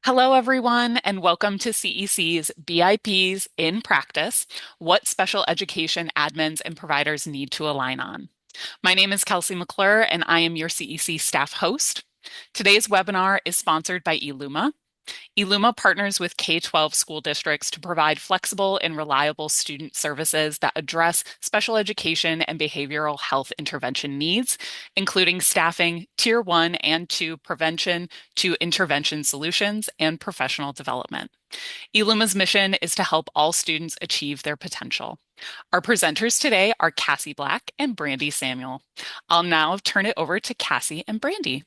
Hello, everyone, and welcome to CEC's BIPs in Practice, What Special Education Admins and Providers Need to Align On. My name is Kelsey McClure, and I am your CEC staff host. Today's webinar is sponsored by eLuma. eLuma partners with K-12 school districts to provide flexible and reliable student services that address special education and behavioral health intervention needs, including staffing, Tier 1 and 2 prevention to intervention solutions, and professional development. eLuma's mission is to help all students achieve their potential. Our presenters today are Cassie Black and Brandy Samuell. I'll now turn it over to Cassie and Brandy.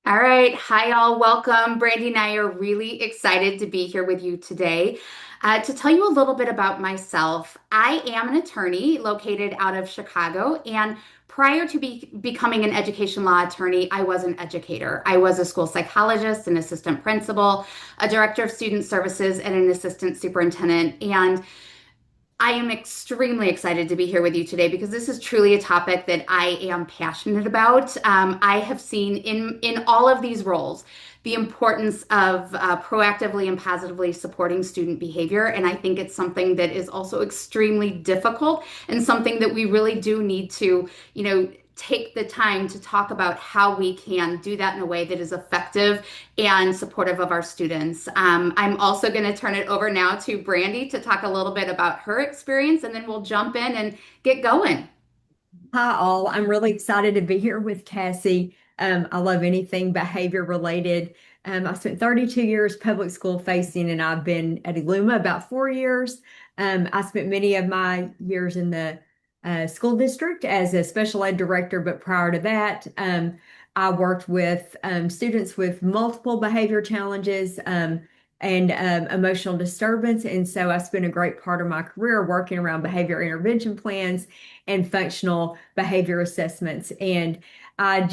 All right. Hi, all. Welcome. Brandy and I are really excited to be here with you today. To tell you a little bit about myself, I am an attorney located out of Chicago. And prior to becoming an education law attorney, I was an educator. I was a school psychologist, an assistant principal, a director of student services, and an assistant superintendent. And I am extremely excited to be here with you today because this is truly a topic that I am passionate about. I have seen in all of these roles the importance of proactively and positively supporting student behavior, and I think it's something that is also extremely difficult and something that we really do need to, take the time to talk about how we can do that in a way that is effective and supportive of our students. I'm also going to turn it over now to Brandy to talk a little bit about her experience, and then we'll jump in and get going. Hi, all. I'm really excited to be here with Cassie. I love anything behavior related. I spent 32 years public school facing, and I've been at eLuma about 4 years. I spent many of my years in the school district as a special ed director, but prior to that, I worked with students with multiple behavior challenges. And emotional disturbance. And so I spent a great part of my career working around behavior intervention plans and functional behavior assessments. And I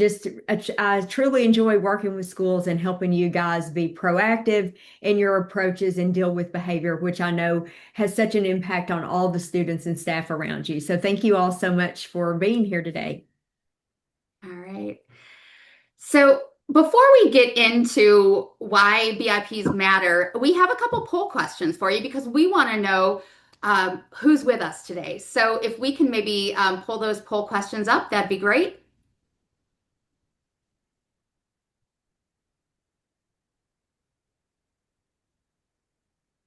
truly enjoy working with schools and helping you guys be proactive in your approaches and deal with behavior, which I know has such an impact on all the students and staff around you. So thank you all so much for being here today. All right. So before we get into why BIPs matter, we have a couple poll questions for you because we want to know who's with us today. So if we can maybe pull those poll questions up, that'd be great.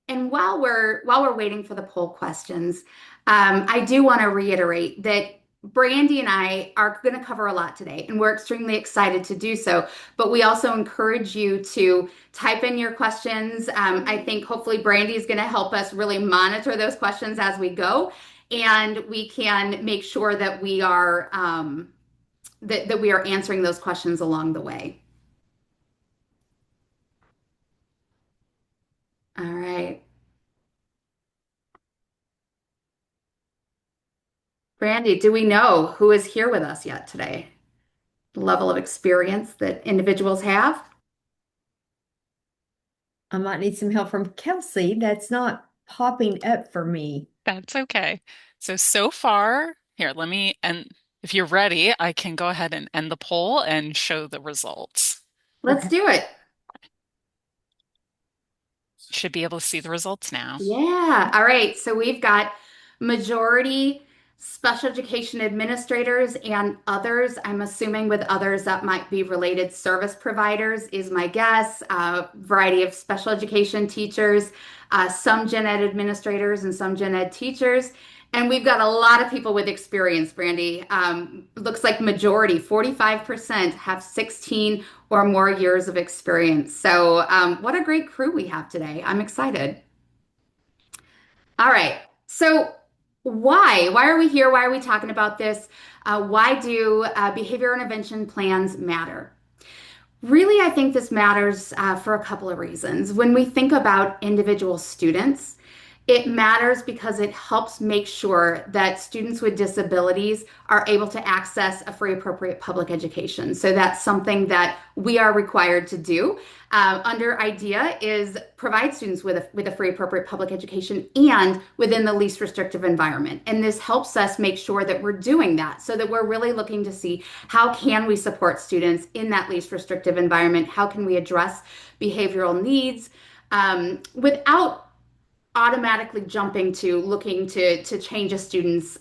And while we're waiting for the poll questions, I do want to reiterate that Brandy and I are going to cover a lot today, and we're extremely excited to do so. But we also encourage you to type in your questions. I think hopefully Brandy is going to help us really monitor those questions as we go, and we can make sure that we are that we are answering those questions along the way. All right. Brandy, do we know who is here with us yet today? The level of experience that individuals have? I might need some help from Kelsey. That's not popping up for me. That's okay. So far, here, let me, and if you're ready, I can go ahead and end the poll and show the results. Let's Okay. do it. Should be able to see the results now. Yeah. All right. So we've got majority special education administrators and others. I'm assuming with others that might be related service providers, is my guess. Variety of special education teachers, some gen ed administrators, and some gen ed teachers. And we've got a lot of people with experience, Brandy. Looks like majority, 45% have 16 or more years of experience. So, what a great crew we have today. I'm excited. All right. So, why? Why are we here? Why are we talking about this? Why do behavior intervention plans matter? Really, I think this matters for a couple of reasons. When we think about individual students, It matters because it helps make sure that students with disabilities are able to access a free, appropriate public education. So that's something that we are required to do. Under IDEA is provide students with a free, appropriate public education and within the least restrictive environment. And this helps us make sure that we're doing that so that we're really looking to see how can we support students in that least restrictive environment? How can we address behavioral needs without automatically jumping to looking to change a student's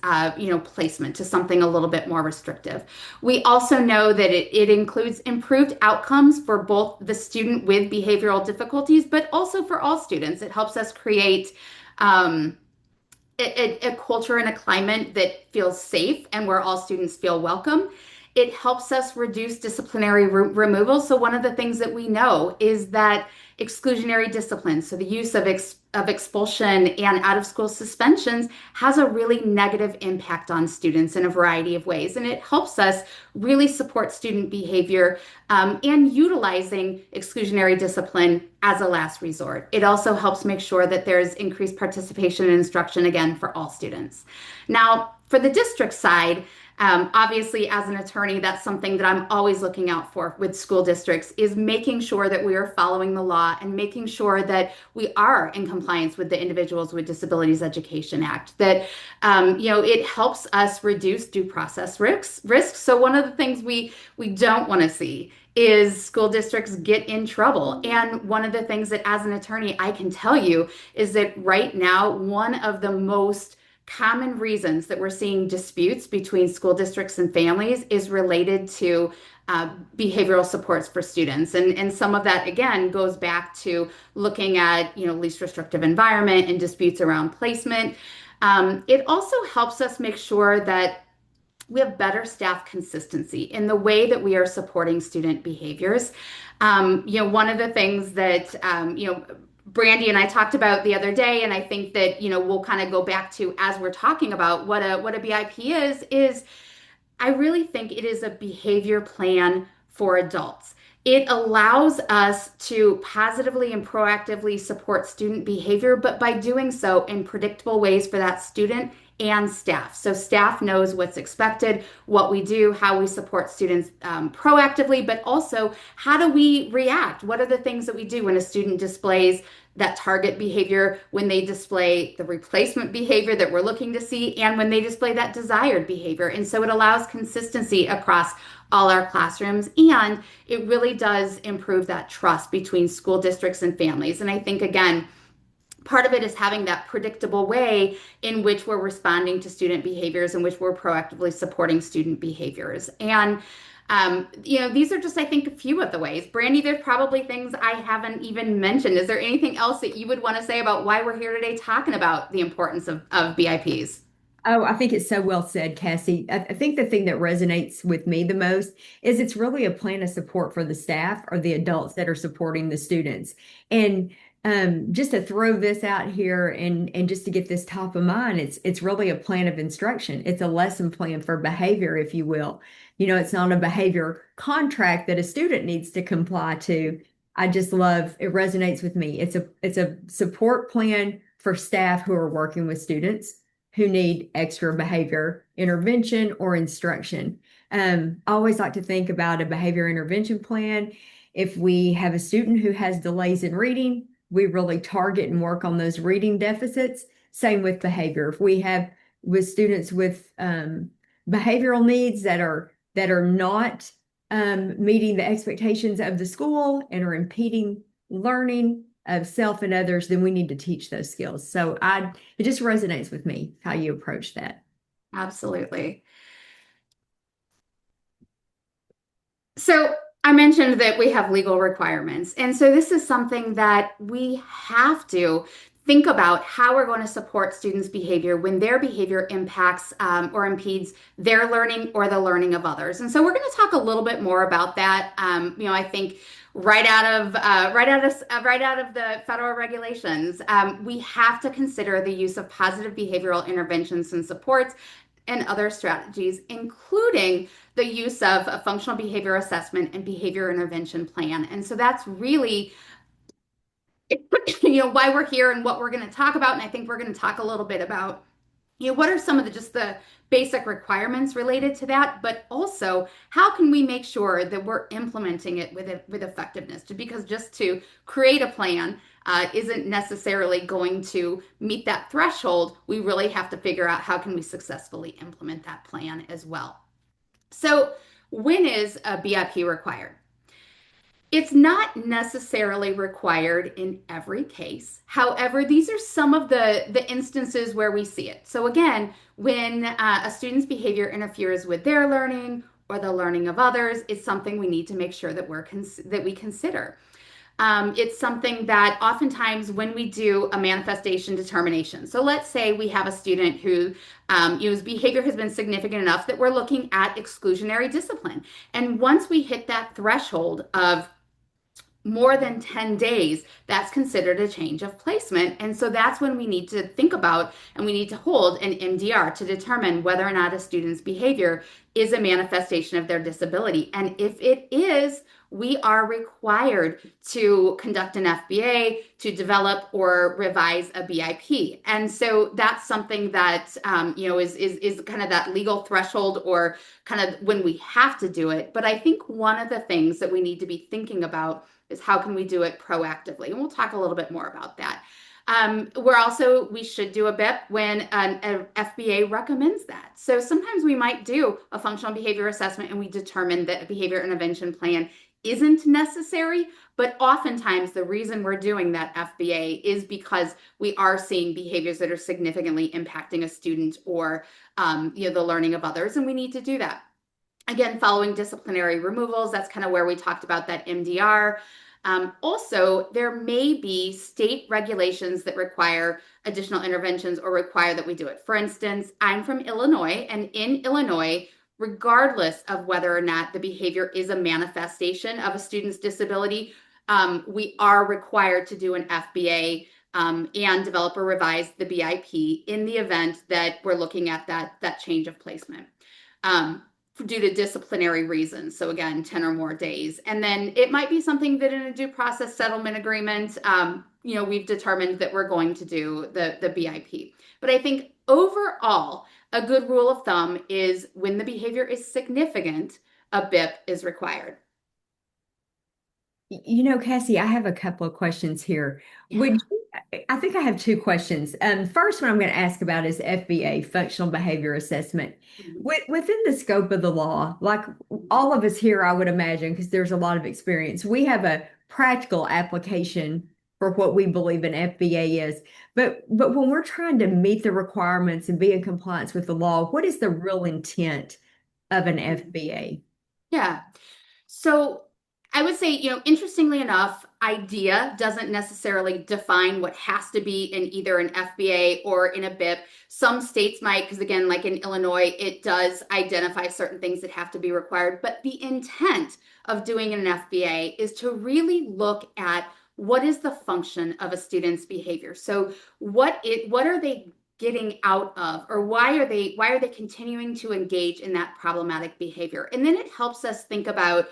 placement to something a little bit more restrictive. We also know that it includes improved outcomes for both the student with behavioral difficulties, but also for all students. It helps us create um, a culture and a climate that feels safe and where all students feel welcome. It helps us reduce disciplinary removal. So one of the things that we know is that exclusionary discipline, so the use of expulsion and out of school suspensions, has a really negative impact on students in a variety of ways. And it helps us really support student behavior and utilizing exclusionary discipline as a last resort. It also helps make sure that there's increased participation and instruction, again, for all students. Now, for the district side, obviously, as an attorney, that's something that I'm always looking out for with school districts is making sure that we are following the law and making sure that we are in compliance with the Individuals with Disabilities Education Act. That it helps us reduce due process risks. So one of the things we don't want to see is school districts get in trouble. And one of the things that as an attorney I can tell you is that right now, one of the most common reasons that we're seeing disputes between school districts and families is related to behavioral supports for students. And some of that, again, goes back to looking at, least restrictive environment and disputes around placement. It also helps us make sure that we have better staff consistency in the way that we are supporting student behaviors. One of the things that, Brandy and I talked about the other day, and I think that, we'll kind of go back to as we're talking about what a BIP is I really think it is a behavior plan for adults. It allows us to positively and proactively support student behavior, but by doing so in predictable ways for that student and staff. So staff knows what's expected, what we do, how we support students proactively, but also how do we react? What are the things that we do when a student displays that target behavior, when they display the replacement behavior that we're looking to see, and when they display that desired behavior. And so it allows consistency across all our classrooms, and it really does improve that trust between school districts and families. And I think, again, part of it is having that predictable way in which we're responding to student behaviors, in which we're proactively supporting student behaviors. And these are just, I think, a few of the ways. Brandy, there's probably things I haven't even mentioned. Is there anything else that you would want to say about why we're here today talking about the importance of BIPs? Oh, I think it's so well said, Cassie. I think the thing that resonates with me the most is it's really a plan of support for the staff or the adults that are supporting the students. And just to throw this out here and just to get this top of mind, it's really a plan of instruction. It's a lesson plan for behavior, if you will. It's not a behavior contract that a student needs to comply to. I just love it resonates with me. It's a support plan for staff who are working with students who need extra behavior intervention or instruction. I always like to think about a behavior intervention plan. If we have a student who has delays in reading, we really target and work on those reading deficits. Same with behavior. If we have with students with behavioral needs that are not meeting the expectations of the school and are impeding learning of self and others, then we need to teach those skills. So it just resonates with me how you approach that. Absolutely. So I mentioned that we have legal requirements. And so this is something that we have to think about how we're going to support students' behavior when their behavior impacts or impedes their learning or the learning of others. And so we're going to talk a little bit more about that. I think right out of the federal regulations, we have to consider the use of positive behavioral interventions and supports and other strategies, including the use of a functional behavior assessment and behavior intervention plan. And so that's really why we're here and what we're going to talk about. And I think we're going to talk a little bit about, what are some of the basic requirements related to that, but also how can we make sure that we're implementing it with effectiveness? Because just to create a plan isn't necessarily going to meet that threshold. We really have to figure out how can we successfully implement that plan as well. So, when is a BIP required? It's not necessarily required in every case. However, these are some of the instances where we see it. So again, when a student's behavior interferes with their learning or the learning of others, it's something we need to make sure that we consider. It's something that oftentimes when we do a manifestation determination. So let's say we have a student whose behavior has been significant enough that we're looking at exclusionary discipline. And once we hit that threshold of more than 10 days, that's considered a change of placement. And so that's when we need to think about and we need to hold an MDR to determine whether or not a student's behavior is a manifestation of their disability. And if it is, we are required to conduct an FBA, to develop or revise a BIP. And so that's something that is kind of that legal threshold or kind of when we have to do it. But I think one of the things that we need to be thinking about is how can we do it proactively? And we'll talk a little bit more about that. We should do a BIP when an FBA recommends that. So sometimes we might do a functional behavior assessment and we determine that a behavior intervention plan isn't necessary, but oftentimes the reason we're doing that FBA is because we are seeing behaviors that are significantly impacting a student or the learning of others, and we need to do that. Again, following disciplinary removals, that's kind of where we talked about that MDR. Also, there may be state regulations that require additional interventions or require that we do it. For instance, I'm from Illinois, and in Illinois, regardless of whether or not the behavior is a manifestation of a student's disability, we are required to do an FBA and develop or revise the BIP in the event that we're looking at that change of placement. Due to disciplinary reasons. So again, 10 or more days. And then it might be something that in a due process settlement agreement, we've determined that we're going to do the BIP. But I think overall, a good rule of thumb is when the behavior is significant, a BIP is required. Cassie, I have a couple of questions here. Yeah. I think I have two questions. First one I'm going to ask about is FBA, functional behavior assessment. Within the scope of the law, like all of us here, I would imagine, because there's a lot of experience, we have a practical application for what we believe an FBA is. But when we're trying to meet the requirements and be in compliance with the law, what is the real intent of an FBA? Yeah. So I would say, interestingly enough, IDEA doesn't necessarily define what has to be in either an FBA or in a BIP. Some states might, because again, like in Illinois, it does identify certain things that have to be required. But the intent of doing an FBA is to really look at what is the function of a student's behavior. So what are they getting out of, or why are they continuing to engage in that problematic behavior? And then it helps us think about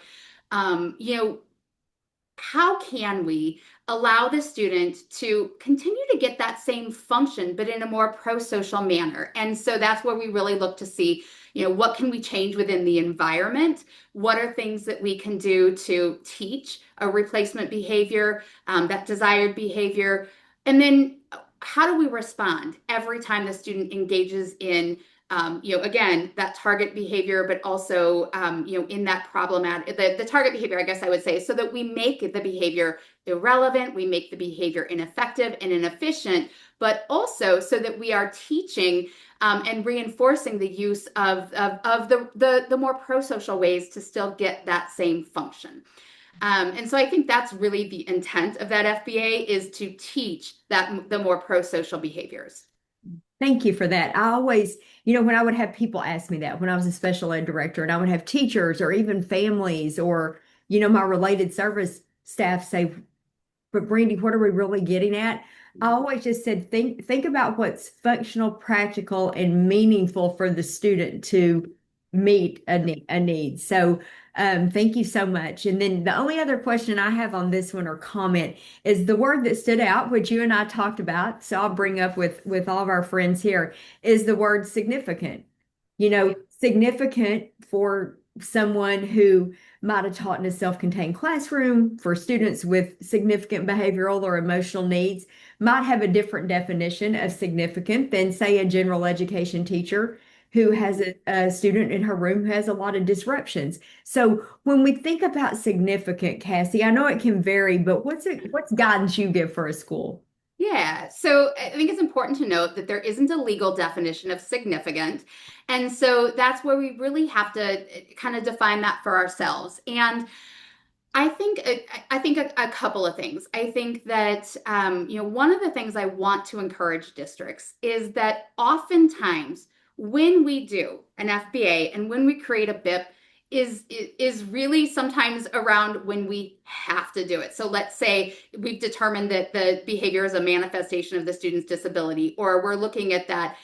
how can we allow the student to continue to get that same function, but in a more pro-social manner? And so that's where we really look to see, what can we change within the environment? What are things that we can do to teach a replacement behavior, that desired behavior? And then how do we respond every time the student engages in again, that target behavior, but also, in that problematic, the target behavior, I guess I would say, so that we make the behavior irrelevant, we make the behavior ineffective and inefficient, but also so that we are teaching and reinforcing the use of the more pro-social ways to still get that same function. And so I think that's really the intent of that FBA, is to teach the more pro-social behaviors. Thank you for that. I always, when I would have people ask me that when I was a special ed director, and I would have teachers or even families or, my related service staff say, but Brandy, what are we really getting at? I always just said, think about what's functional, practical, and meaningful for the student to meet a need. So Thank you so much. And then the only other question I have on this one or comment is the word that stood out, which you and I talked about. So I'll bring up with all of our friends here is the word significant. Significant for someone who might have taught in a self-contained classroom for students with significant behavioral or emotional needs might have a different definition of significant than, say, a general education teacher who has a student in her room who has a lot of disruptions. So when we think about significant, Cassie, I know it can vary, but what's guidance you give for a school? Yeah, so I think it's important to note that there isn't a legal definition of significant. And so that's where we really have to kind of define that for ourselves. And I think a couple of things. I think that one of the things I want to encourage districts is that oftentimes when we do an FBA and when we create a BIP is really sometimes around when we have to do it. So let's say we've determined that the behavior is a manifestation of the student's disability, or we're looking at that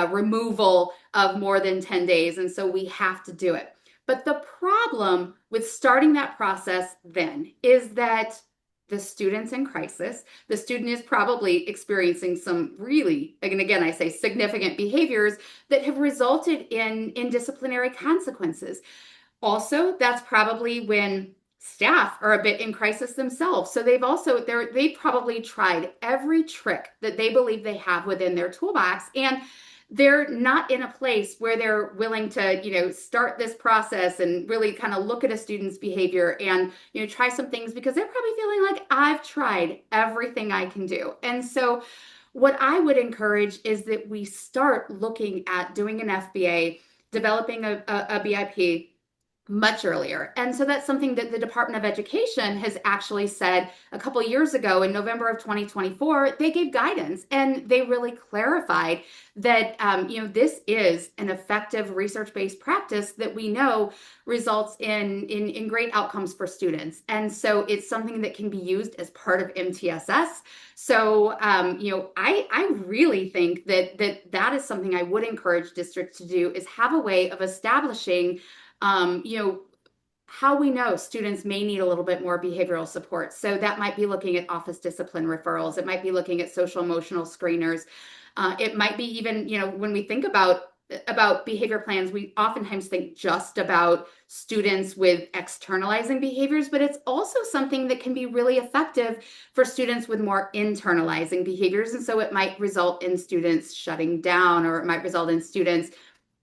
removal of more than 10 days, and so we have to do it. But the problem with starting that process then is that the student's in crisis. The student is probably experiencing some really, and again, I say significant behaviors that have resulted in disciplinary consequences. Also, that's probably when staff are a bit in crisis themselves. So they've probably tried every trick that they believe they have within their toolbox, and they're not in a place where they're willing to, start this process and really kind of look at a student's behavior and, try some things because they're probably feeling like I've tried everything I can do. And so what I would encourage is that we start looking at doing an FBA, developing a BIP much earlier. And so that's something that the Department of Education has actually said a couple of years ago in November of 2024. They gave guidance and they really clarified that this is an effective research-based practice that we know results in great outcomes for students. And so it's something that can be used as part of MTSS. So I really think that is something I would encourage districts to do, is have a way of establishing how we know students may need a little bit more behavioral support. So that might be looking at office discipline referrals. It might be looking at social emotional screeners. It might be even, when we think about behavior plans, we oftentimes think just about students with externalizing behaviors, but it's also something that can be really effective for students with more internalizing behaviors. And so it might result in students shutting down, or it might result in students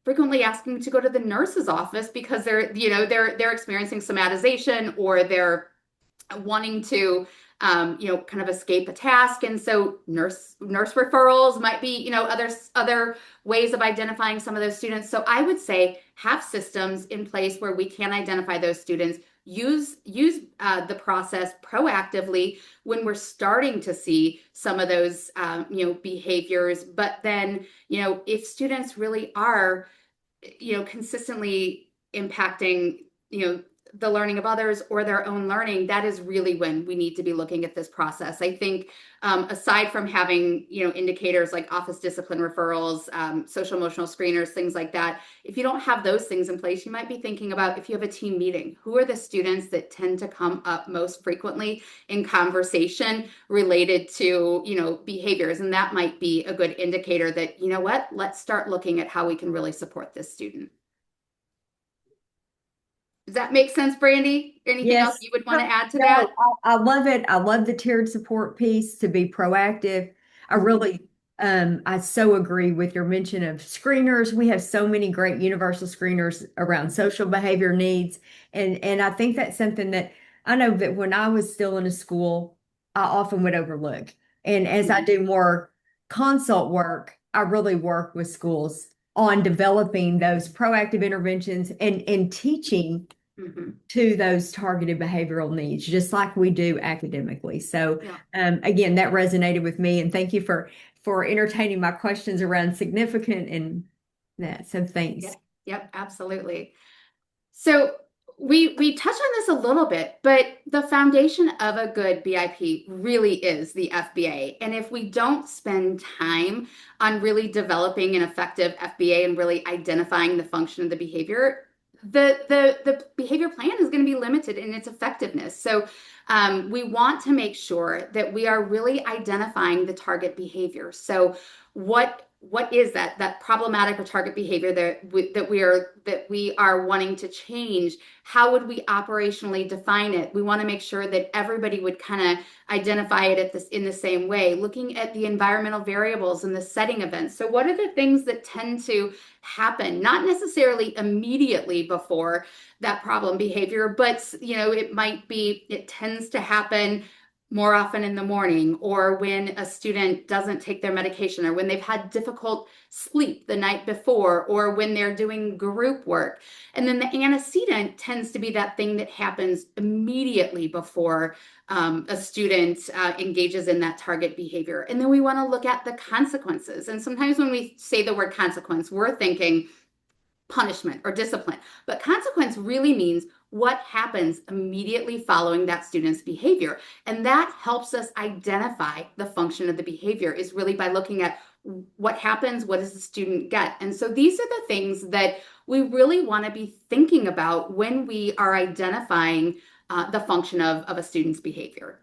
frequently asking to go to the nurse's office because they're experiencing somatization, or they're wanting to kind of escape a task. And so nurse referrals might be, other ways of identifying some of those students. So I would say have systems in place where we can identify those students, use the process proactively when we're starting to see some of those behaviors. But then if students really are consistently impacting the learning of others or their own learning, that is really when we need to be looking at this process. I think aside from having indicators like office discipline referrals, social emotional screeners, things like that, if you don't have those things in place, you might be thinking about, if you have a team meeting, who are the students that tend to come up most frequently in conversation related to behaviors. And that might be a good indicator that, let's start looking at how we can really support this student. Does that make sense, Brandy? Anything else Yes. you would want to add to No, that? I love it. I love the tiered support piece to be proactive. I Mhm. really, I so agree with your mention of screeners. We have so many great universal screeners around social behavior needs. And I think that's something that I know that when I was still in a school, I often would overlook. And as I Mhm. do more consult work, I really work with schools on developing those proactive interventions and teaching Mhm. to those targeted behavioral needs, just like we do academically. So Yeah. again, that resonated with me, and thank you for entertaining my questions around significant and that. So Yeah. thanks. Yep. Absolutely. So we touched on this a little bit, but the foundation of a good BIP really is the FBA. And if we don't spend time on really developing an effective FBA and really identifying the function of the behavior, the behavior plan is going to be limited in its effectiveness. So we want to make sure that we are really identifying the target behavior. So what is that problematic or target behavior that we are wanting to change? How would we operationally define it? We want to make sure that everybody would kind of identify it in the same way, looking at the environmental variables and the setting events. So what are the things that tend to happen, not necessarily immediately before that problem behavior, but it tends to happen more often in the morning, or when a student doesn't take their medication, or when they've had difficult sleep the night before, or when they're doing group work. And then the antecedent tends to be that thing that happens immediately before a student engages in that target behavior. And then we want to look at the consequences. And sometimes when we say the word consequence, we're thinking punishment or discipline. But consequence really means what happens immediately following that student's behavior. And that helps us identify the function of the behavior, is really by looking at what happens, what does the student get? And so these are the things that we really want to be thinking about when we are identifying the function of a student's behavior.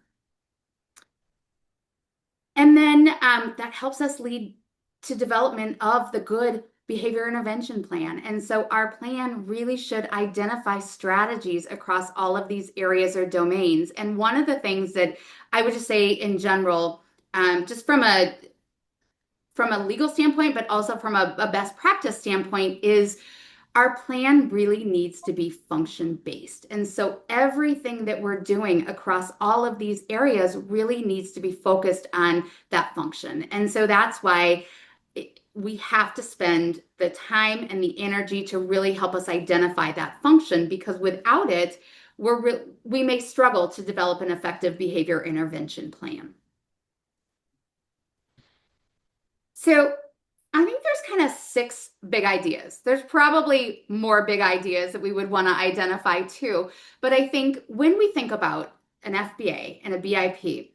And then that helps us lead to development of the good behavior intervention plan. And so our plan really should identify strategies across all of these areas or domains. And one of the things that I would just say in general, just from a legal standpoint, but also from a best practice standpoint, is our plan really needs to be function based. And so everything that we're doing across all of these areas really needs to be focused on that function. And so that's why we have to spend the time and the energy to really help us identify that function, because without it, we may struggle to develop an effective behavior intervention plan. So I think there's kind of 6 big ideas. There's probably more big ideas that we would want to identify too. But I think when we think about an FBA and a BIP,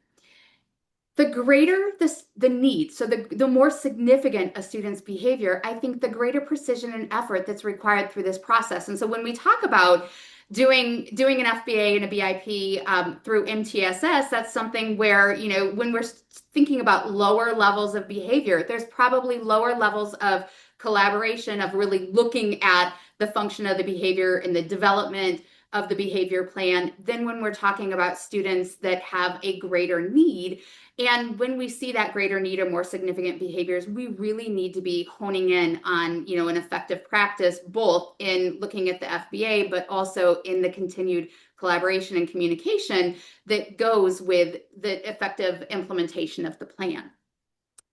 the greater the need, so the more significant a student's behavior, I think the greater precision and effort that's required through this process. And so when we talk about doing an FBA and a BIP through MTSS, that's something where, when we're thinking about lower levels of behavior, there's probably lower levels of collaboration, of really looking at the function of the behavior and the development of the behavior plan than when we're talking about students that have a greater need. And when we see that greater need or more significant behaviors, we really need to be honing in on, an effective practice, both in looking at the FBA, but also in the continued collaboration and communication that goes with the effective implementation of the plan.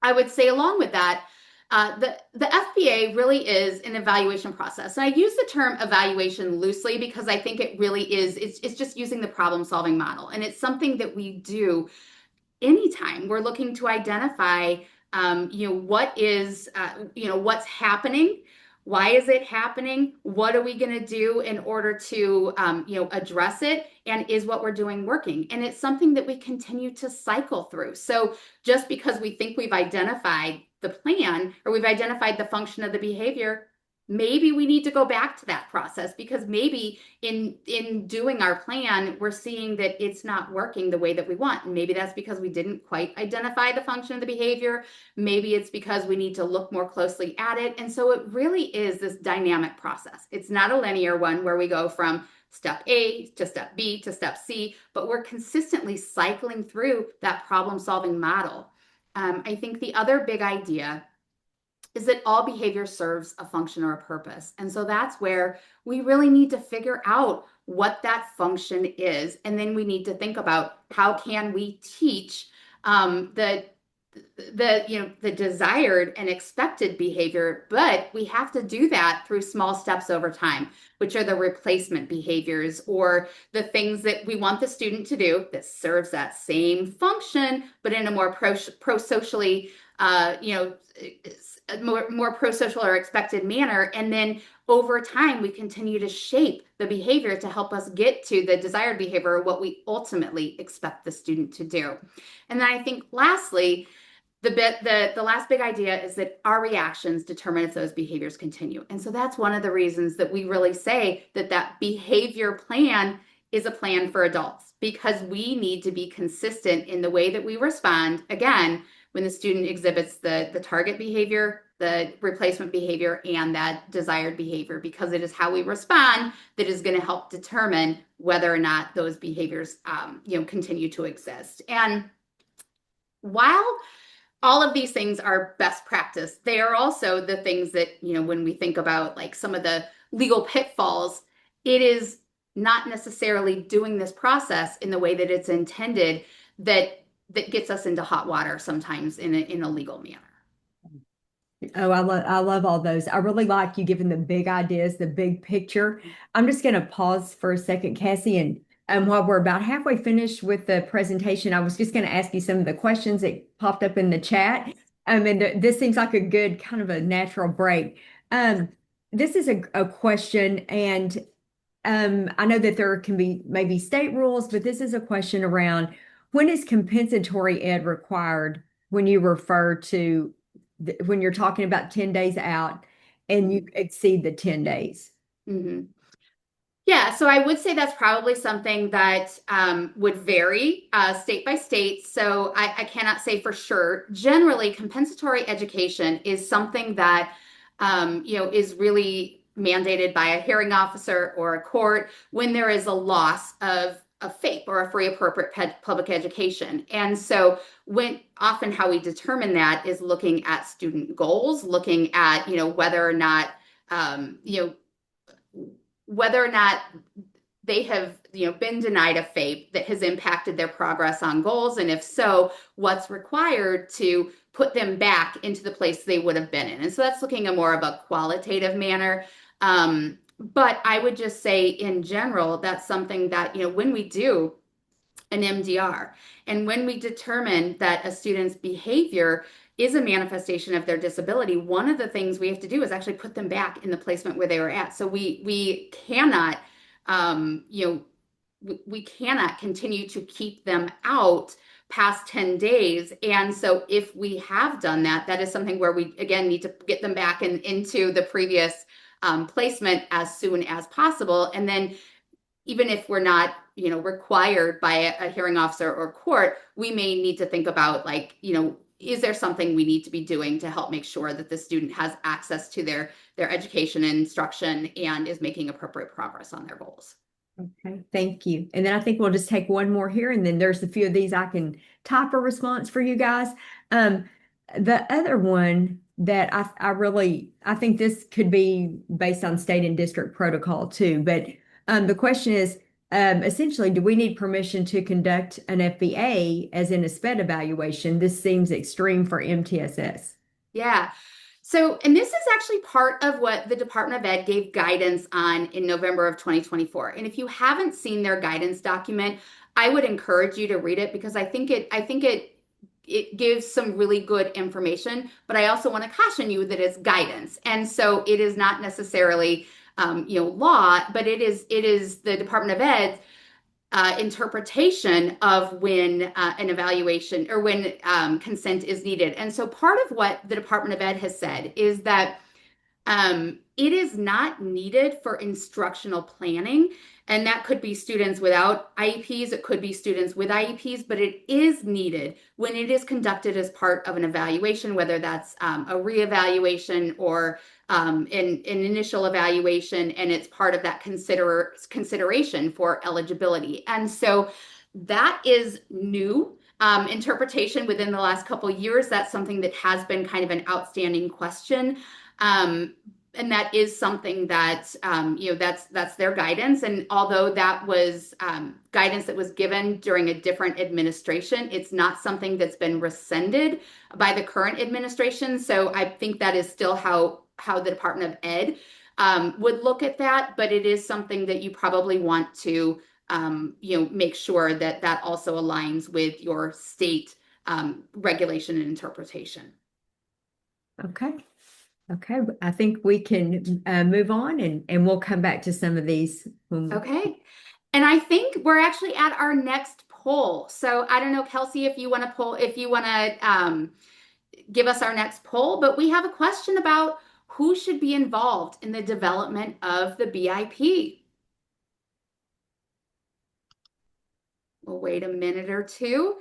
I would say along with that, the FBA really is an evaluation process. And I use the term evaluation loosely because I think it really is, it's just using the problem-solving model. And it's something that we do anytime we're looking to identify, what's happening, why is it happening, what are we going to do in order to, address it, and is what we're doing working? And it's something that we continue to cycle through. So just because we think we've identified the plan or we've identified the function of the behavior, maybe we need to go back to that process, because maybe in doing our plan, we're seeing that it's not working the way that we want. And maybe that's because we didn't quite identify the function of the behavior. Maybe it's because we need to look more closely at it. And so it really is this dynamic process. It's not a linear one where we go from step A to step B to step C, but we're consistently cycling through that problem-solving model. I think the other big idea is that all behavior serves a function or a purpose. And so that's where we really need to figure out what that function is. And then we need to think about how can we teach the desired and expected behavior, but we have to do that through small steps over time, which are the replacement behaviors, or the things that we want the student to do that serves that same function, but in a more pro-socially, more pro-social or expected manner. And then over time, we continue to shape the behavior to help us get to the desired behavior, what we ultimately expect the student to do. And then I think lastly, the last big idea is that our reactions determine if those behaviors continue. And so that's one of the reasons that we really say that that behavior plan is a plan for adults, because we need to be consistent in the way that we respond. Again, when the student exhibits the target behavior, the replacement behavior, and that desired behavior, because it is how we respond that is going to help determine whether or not those behaviors continue to exist. And while all of these things are best practice, they are also the things that, when we think about like some of the legal pitfalls, it is not necessarily doing this process in the way that it's intended that gets us into hot water sometimes in a legal manner. Oh, I love all those. I really like you giving the big ideas, the big picture. I'm just going to pause for a second, Cassie, and while we're about halfway finished with the presentation, I was just going to ask you some of the questions that popped up in the chat. And this seems like a good kind of a natural break. Um, this is a question, and I know that there can be maybe state rules, but this is a question around when is compensatory ed required when you refer to when you're talking about 10 days out and you exceed the 10 days? Mm-hmm. Yeah, so I would say that's probably something that would vary state by state. So I cannot say for sure. Generally, compensatory education is something that is really mandated by a hearing officer or a court when there is a loss of a FAPE or a free appropriate public education. And so when often how we determine that is looking at student goals, looking at whether or not whether or not they have been denied a FAPE that has impacted their progress on goals, and if so, what's required to put them back into the place they would have been in. And so that's looking at more of a qualitative manner. But I would just say in general, that's something that when we do an MDR, and when we determine that a student's behavior is a manifestation of their disability, one of the things we have to do is actually put them back in the placement where they were at. So we cannot, we cannot continue to keep them out past 10 days. And so if we have done that, that is something where we, again, need to get them back into the previous placement as soon as possible. And then even if we're not, required by a hearing officer or court, we may need to think about is there something we need to be doing to help make sure that the student has access to their education and instruction and is making appropriate progress on their goals. Okay, thank you. And then I think we'll just take one more here, and then there's a few of these I can type a response for you guys. The other one that I think this could be based on state and district protocol too, but the question is essentially, do we need permission to conduct an FBA as in a SPED evaluation? This seems extreme for MTSS. Yeah. So, and this is actually part of what the Department of Ed gave guidance on in November of 2024. And if you haven't seen their guidance document, I would encourage you to read it, because I think it gives some really good information, but I also want to caution you that it's guidance. And so it is not necessarily law, but it is the Department of Ed's interpretation of when an evaluation or when consent is needed. And so part of what the Department of Ed has said is that it is not needed for instructional planning. And that could be students without IEPs, it could be students with IEPs, but it is needed when it is conducted as part of an evaluation, whether that's a reevaluation or an initial evaluation, and it's part of that consideration for eligibility. And so that is new interpretation within the last couple of years. That's something that has been kind of an outstanding question. And that is something that, that's their guidance. And although that was guidance that was given during a different administration, it's not something that's been rescinded by the current administration. So I think that is still how the Department of Ed would look at that. But it is something that you probably want to, make sure that that also aligns with your state regulation and interpretation. Okay. Okay, I think we can move on, and we'll come back to some of these. Okay. And I think we're actually at our next poll. So I don't know, Kelsey, if you want to give us our next poll, but we have a question about who should be involved in the development of the BIP. We'll wait a minute or two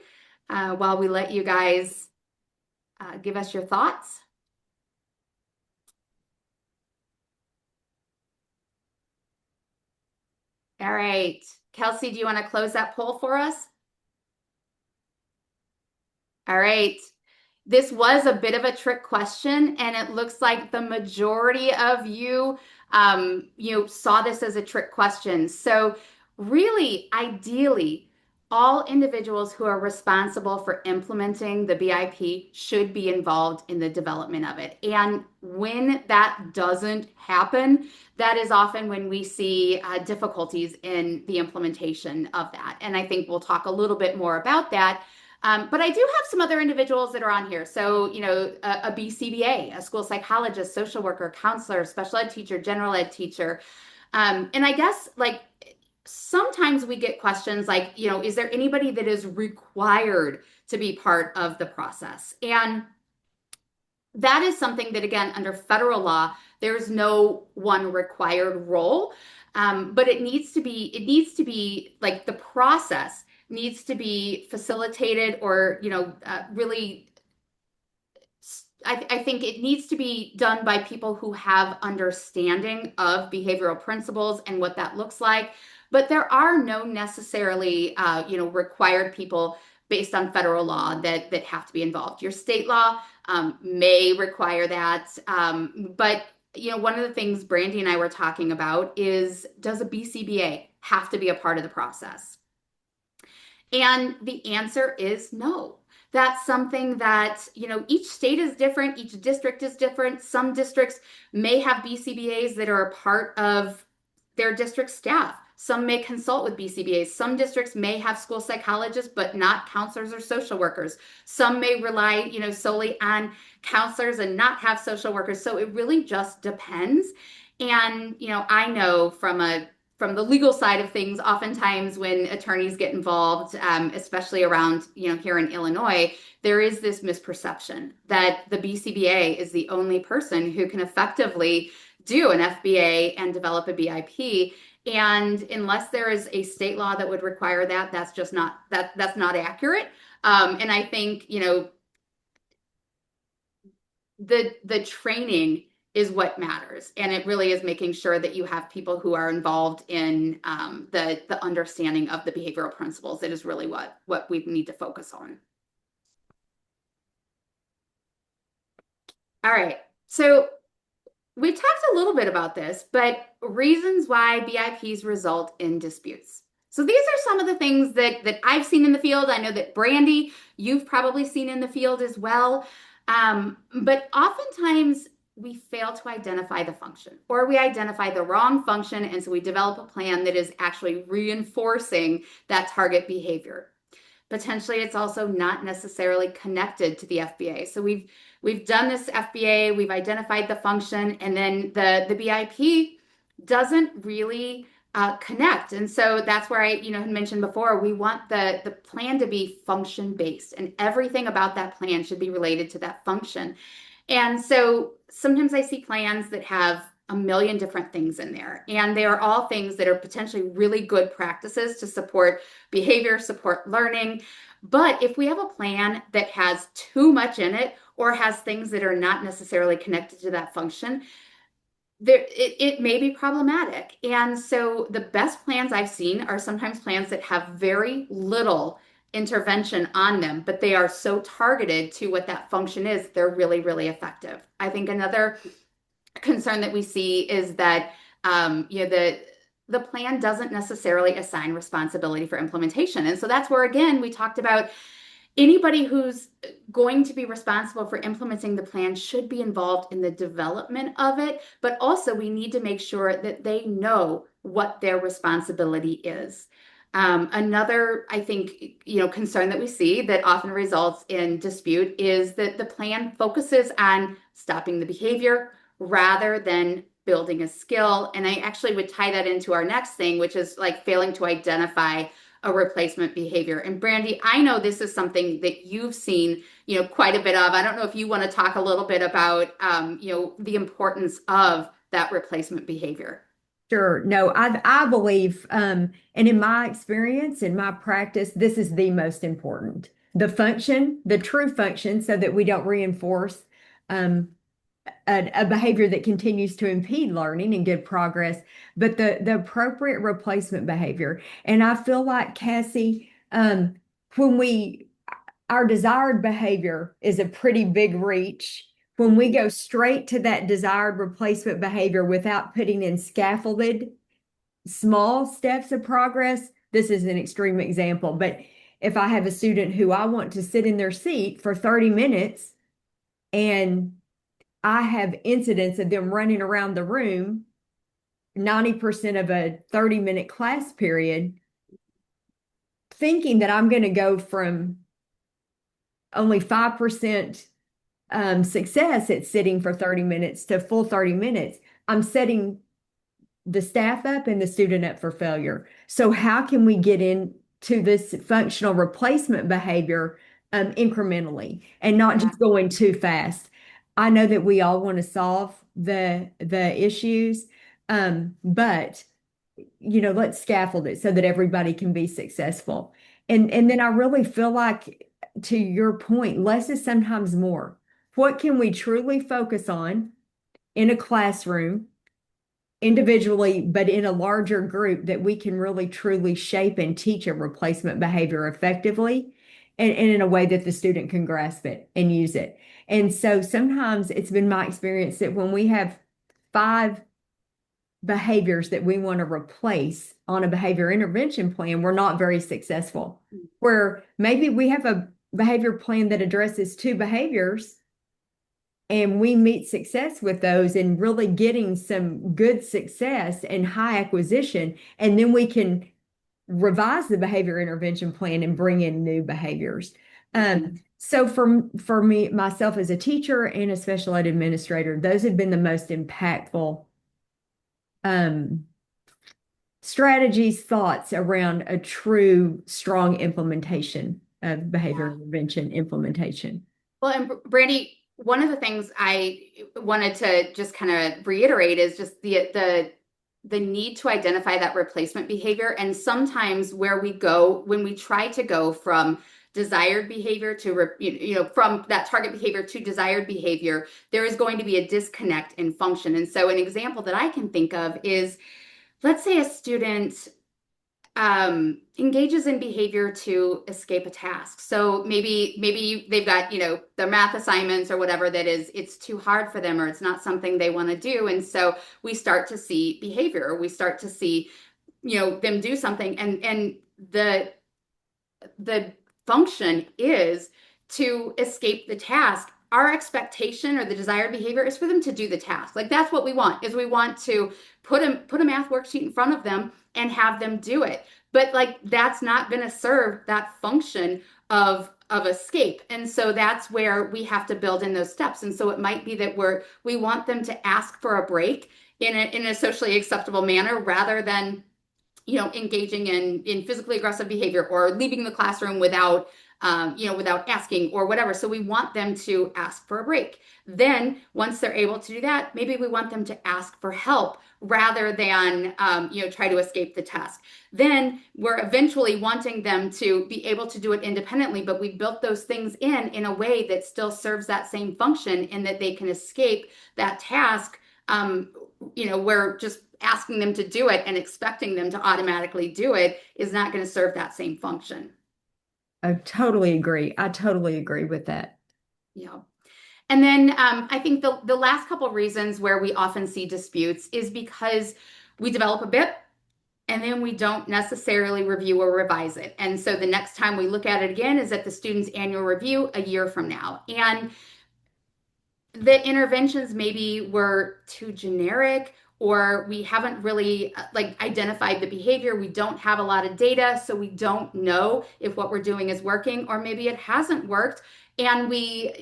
while we let you guys give us your thoughts. All right. Kelsey, do you want to close that poll for us? All right. This was a bit of a trick question, and it looks like the majority of you, saw this as a trick question. So really, ideally, all individuals who are responsible for implementing the BIP should be involved in the development of it. And when that doesn't happen, that is often when we see difficulties in the implementation of that. And I think we'll talk a little bit more about that. But I do have some other individuals that are on here. So, a BCBA, a school psychologist, social worker, counselor, special ed teacher, general ed teacher. And I guess like sometimes we get questions like, is there anybody that is required to be part of the process? And that is something that, again, under federal law, there's no one required role. But it needs to be like the process needs to be facilitated or, really, I think it needs to be done by people who have understanding of behavioral principles and what that looks like. But there are no necessarily, required people based on federal law that have to be involved. Your state law may require that. But one of the things Brandy and I were talking about is, does a BCBA have to be a part of the process? And the answer is no. That's something that, each state is different, each district is different. Some districts may have BCBAs that are a part of their district staff. Some may consult with BCBAs. Some districts may have school psychologists, but not counselors or social workers. Some may rely, solely on counselors and not have social workers. So it really just depends. And, I know from the legal side of things, oftentimes when attorneys get involved, especially around, here in Illinois, there is this misperception that the BCBA is the only person who can effectively do an FBA and develop a BIP. And unless there is a state law that would require that, that's not accurate. And I think, the training is what matters. And it really is making sure that you have people who are involved in the understanding of the behavioral principles. That is really what we need to focus on. All right. So we talked a little bit about this, but reasons why BIPs result in disputes. So these are some of the things that I've seen in the field. I know that Brandy, you've probably seen in the field as well. But oftentimes we fail to identify the function, or we identify the wrong function, and so we develop a plan that is actually reinforcing that target behavior. Potentially, it's also not necessarily connected to the FBA. So we've done this FBA, we've identified the function, and then the BIP doesn't really connect. And so that's where I had mentioned before, we want the plan to be function based, and everything about that plan should be related to that function. And so sometimes I see plans that have a million different things in there, and they are all things that are potentially really good practices to support behavior, support learning. But if we have a plan that has too much in it or has things that are not necessarily connected to that function, it may be problematic. And so the best plans I've seen are sometimes plans that have very little intervention on them, but they are so targeted to what that function is, they're really, really effective. I think another concern that we see is that the plan doesn't necessarily assign responsibility for implementation. And so that's where, again, we talked about anybody who's going to be responsible for implementing the plan should be involved in the development of it, but also we need to make sure that they know what their responsibility is. Another, I think, concern that we see that often results in dispute is that the plan focuses on stopping the behavior rather than building a skill. And I actually would tie that into our next thing, which is like failing to identify a replacement behavior. And Brandy, I know this is something that you've seen, quite a bit of. I don't know if you want to talk a little bit about, the importance of that replacement behavior. Sure. No, I believe, and in my experience, in my practice, this is the most important. The function, the true function, so that we don't reinforce um, a behavior that continues to impede learning and good progress, but the appropriate replacement behavior. And I feel like, Cassie, when we our desired behavior is a pretty big reach. When we go straight to that desired replacement behavior without putting in scaffolded small steps of progress, this is an extreme example, but if I have a student who I want to sit in their seat for 30 minutes and I have incidents of them running around the room 90% of a 30-minute class period, thinking that I'm going to go from only 5% success at sitting for 30 minutes to full 30 minutes, I'm setting the staff up and the student up for failure. So how can we get into this functional replacement behavior incrementally and not Yeah. just going too fast? I know that we all want to solve the issues, but let's scaffold it so that everybody can be successful. And then I really feel like, to your point, less is sometimes more. What can we truly focus on in a classroom, individually, but in a larger group, that we can really truly shape and teach a replacement behavior effectively and in a way that the student can grasp it and use it. And so sometimes it's been my experience that when we have 5 behaviors that we want to replace on a behavior intervention plan, we're not very successful. Where maybe we have a behavior plan that addresses 2 behaviors and we meet success with those and really getting some good success and high acquisition, and then we can revise the behavior intervention plan and bring in new behaviors. So for me, myself as a teacher and a special ed administrator, those have been the most impactful um, strategies, thoughts around a true strong implementation of behavior Yeah. intervention implementation. Well, and Brandy, one of the things I wanted to just kind of reiterate is just the need to identify that replacement behavior. And sometimes where we go when we try to go from desired behavior to from that target behavior to desired behavior, there is going to be a disconnect in function. And so an example that I can think of is, let's say a student engages in behavior to escape a task. So maybe they've got, their math assignments or whatever that is, it's too hard for them or it's not something they want to do. And so we start to see behavior, we start to see, them do something, and the function is to escape the task. Our expectation or the desired behavior is for them to do the task. Like that's what we want, is we want to put a math worksheet in front of them and have them do it. But like that's not going to serve that function of escape. And so that's where we have to build in those steps. And so it might be that we want them to ask for a break in a socially acceptable manner rather than engaging in physically aggressive behavior or leaving the classroom without without asking or whatever. So we want them to ask for a break. Then once they're able to do that, maybe we want them to ask for help rather than try to escape the task. Then we're eventually wanting them to be able to do it independently, but we built those things in a way that still serves that same function and that they can escape that task. We're just asking them to do it and expecting them to automatically do it is not going to serve that same function. I totally agree. I totally agree with that. Yeah. And then I think the last couple of reasons where we often see disputes is because we develop a BIP and then we don't necessarily review or revise it. And so the next time we look at it again is at the student's annual review a year from now. And the interventions maybe were too generic, or we haven't really identified the behavior. We don't have a lot of data, so we don't know if what we're doing is working, or maybe it hasn't worked and we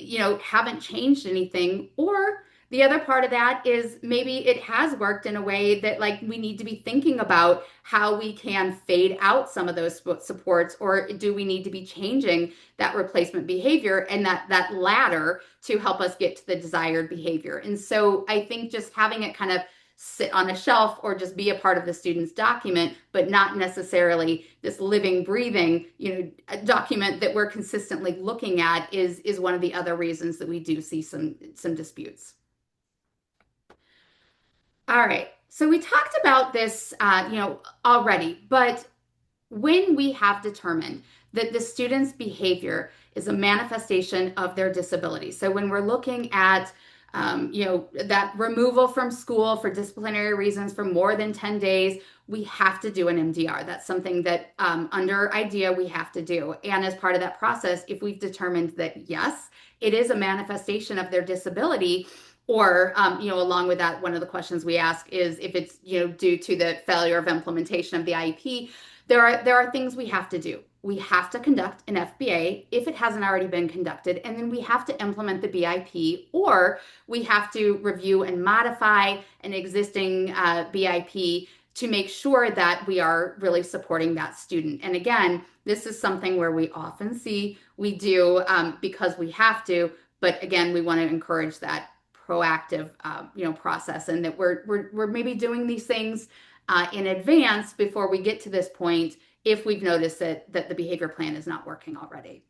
haven't changed anything, or The other part of that is maybe it has worked in a way that like we need to be thinking about how we can fade out some of those supports, or do we need to be changing that replacement behavior and that ladder to help us get to the desired behavior. And so I think just having it kind of sit on a shelf or just be a part of the student's document, but not necessarily this living, breathing, document that we're consistently looking at is one of the other reasons that we do see some disputes. All right. So we talked about this, already, but when we have determined that the student's behavior is a manifestation of their disability. So when we're looking at, that removal from school for disciplinary reasons for more than 10 days, we have to do an MDR. That's something that under IDEA we have to do. And as part of that process, if we've determined that, yes, it is a manifestation of their disability, or, along with that, one of the questions we ask is if it's, due to the failure of implementation of the IEP, there are things we have to do. We have to conduct an FBA if it hasn't already been conducted, and then we have to implement the BIP, or we have to review and modify an existing BIP to make sure that we are really supporting that student. And again, this is something where we often see we do because we have to, but again, we want to encourage that proactive, process, and that we're maybe doing these things in advance before we get to this point if we've noticed that the behavior plan is not working already.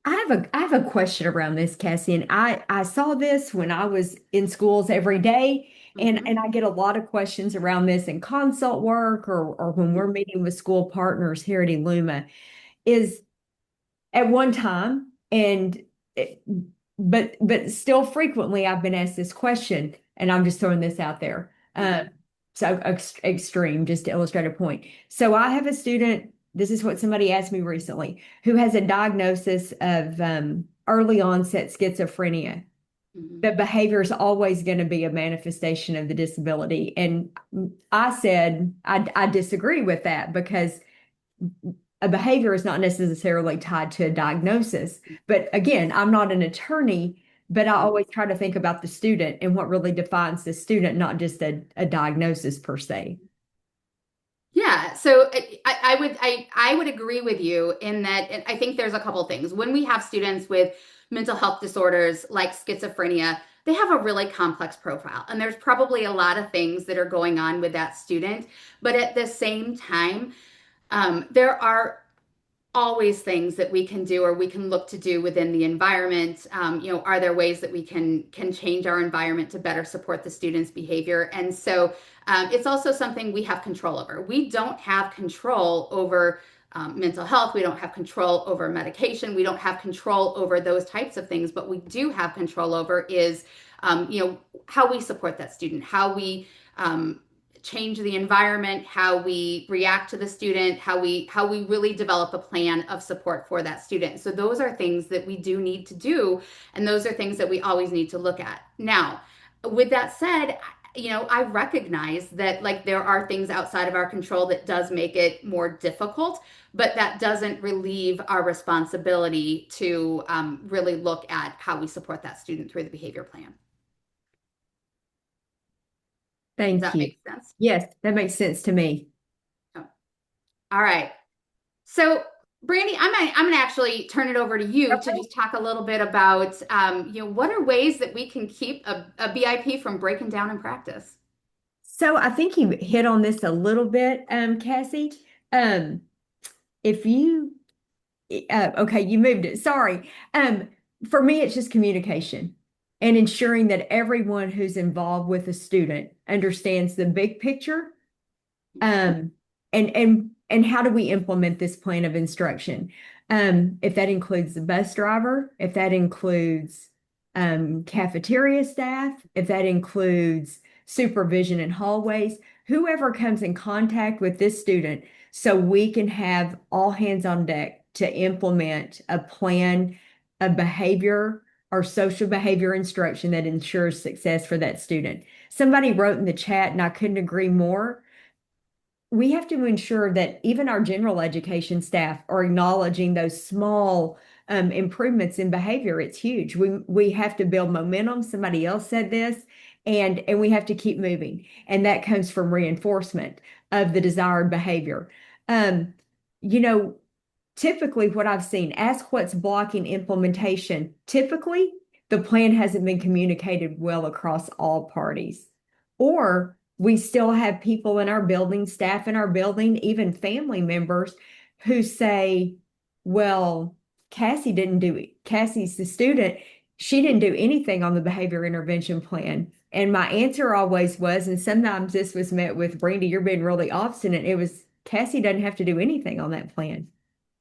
I have a question around this, Cassie, and I saw this when I was in schools every day, and Mm-hmm. I get a lot of questions around this in consult work or when we're meeting with school partners here at eLuma. Is at one time, and it, but still frequently I've been asked this question, and I'm just throwing this out there. Mm-hmm. So extreme, just to illustrate a point. So I have a student, this is what somebody asked me recently, who has a diagnosis of early onset schizophrenia. Mm-hmm. The behavior is always going to be a manifestation of the disability. And I said, I disagree with that, because a behavior is not necessarily tied to a diagnosis. But again, I'm not an attorney, but I Mm-hmm. always try to think about the student and what really defines the student, not just a diagnosis per se. Yeah, so I would agree with you in that. And I think there's a couple things. When we have students with mental health disorders like schizophrenia, they have a really complex profile, and there's probably a lot of things that are going on with that student. But at the same time, there are always things that we can do or we can look to do within the environment. Are there ways that we can change our environment to better support the student's behavior? And so it's also something we have control over. We don't have control over mental health. We don't have control over medication. We don't have control over those types of things. But we do have control over is, how we support that student, how we change the environment, how we react to the student, how we really develop a plan of support for that student. So those are things that we do need to do, and those are things that we always need to look at. Now, with that said, I recognize that like there are things outside of our control that does make it more difficult, but that doesn't relieve our responsibility to really look at how we support that student through the behavior plan. Does Thank that you. make sense? Yes, that makes sense to me. Oh, all right. So, Brandy, I'm gonna actually turn it over to you to just talk a little bit about, what are ways that we can keep a BIP from breaking down in practice? So I think you hit on this a little bit, Cassie. Um, if you okay, you moved it. Sorry. For me, it's just communication and ensuring that everyone who's involved with a student understands the big picture. Um, and how do we implement this plan of instruction? If that includes the bus driver, if that includes cafeteria staff, if that includes supervision in hallways, whoever comes in contact with this student, so we can have all hands on deck to implement a plan of behavior or social behavior instruction that ensures success for that student. Somebody wrote in the chat, and I couldn't agree more. we have to ensure that even our general education staff are acknowledging those small improvements in behavior. It's huge. We have to build momentum. Somebody else said this, and we have to keep moving, and that comes from reinforcement of the desired behavior. Um, you know, typically what I've seen, ask what's blocking implementation. Typically, the plan hasn't been communicated well across all parties. Or we still have people in our building, staff in our building, even family members who say, well, Cassie didn't do it. Cassie's the student. She didn't do anything on the behavior intervention plan. And my answer always was, and sometimes this was met with, Brandy, you're being really obstinate. It was, Cassie doesn't have to do anything on that plan.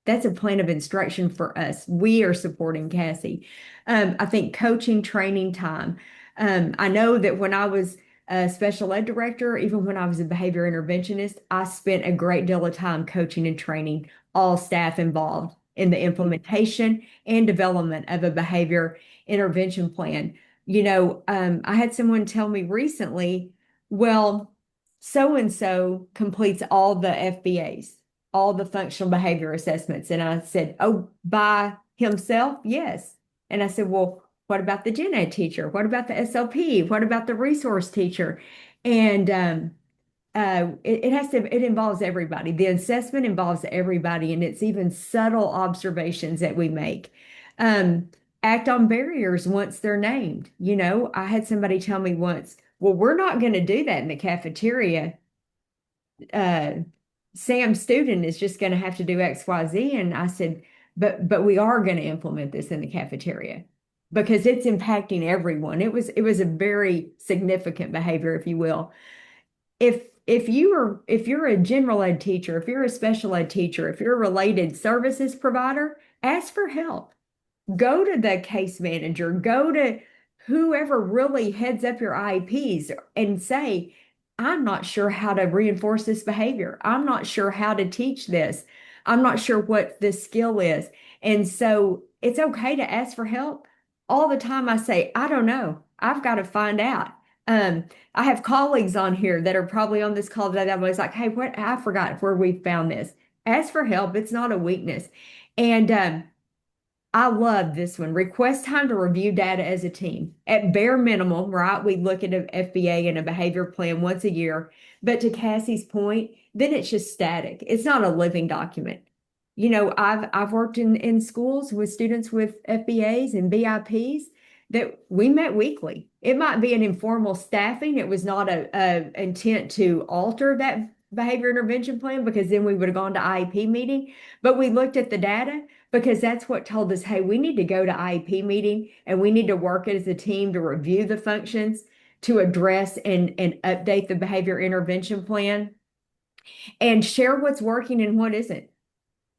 That's a plan of instruction for us. We are supporting Cassie. I think coaching, training time. I know that when I was a special ed director, even when I was a behavior interventionist, I spent a great deal of time coaching and training all staff involved in the implementation and development of a behavior intervention plan. I had someone tell me recently, well, so and so completes all the FBAs, all the functional behavior assessments. And I said, oh, by himself? Yes. And I said, well, what about the gen ed teacher? What about the SLP? What about the resource teacher? And it involves everybody. The assessment involves everybody, and it's even subtle observations that we make. Um, Act on barriers once they're named. I had somebody tell me once, well, we're not going to do that in the cafeteria. uh, Sam's student is just going to have to do X, Y, Z. And I said, but we are going to implement this in the cafeteria because it's impacting everyone. It was a very significant behavior, if you will. If you're a general ed teacher, if you're a special ed teacher, if you're a related services provider, ask for help. Go to the case manager, go to whoever really heads up your IEPs and say, I'm not sure how to reinforce this behavior. I'm not sure how to teach this. I'm not sure what this skill is. And so it's okay to ask for help. All the time I say, I don't know. I've got to find out. Um, I have colleagues on here that are probably on this call today that was like, hey, what I forgot where we found this. Ask for help. It's not a weakness. And I love this one. Request time to review data as a team. At bare minimum, right? We look at an FBA and a behavior plan once a year. But to Cassie's point, then it's just static. It's not a living document. I've worked in schools with students with FBAs and BIPs that we met weekly. It might be an informal staffing. It was not a intent to alter that behavior intervention plan because then we would have gone to IEP meeting. But we looked at the data because that's what told us, hey, we need to go to IEP meeting and we need to work as a team to review the functions, to address and update the behavior intervention plan and share what's working and what isn't.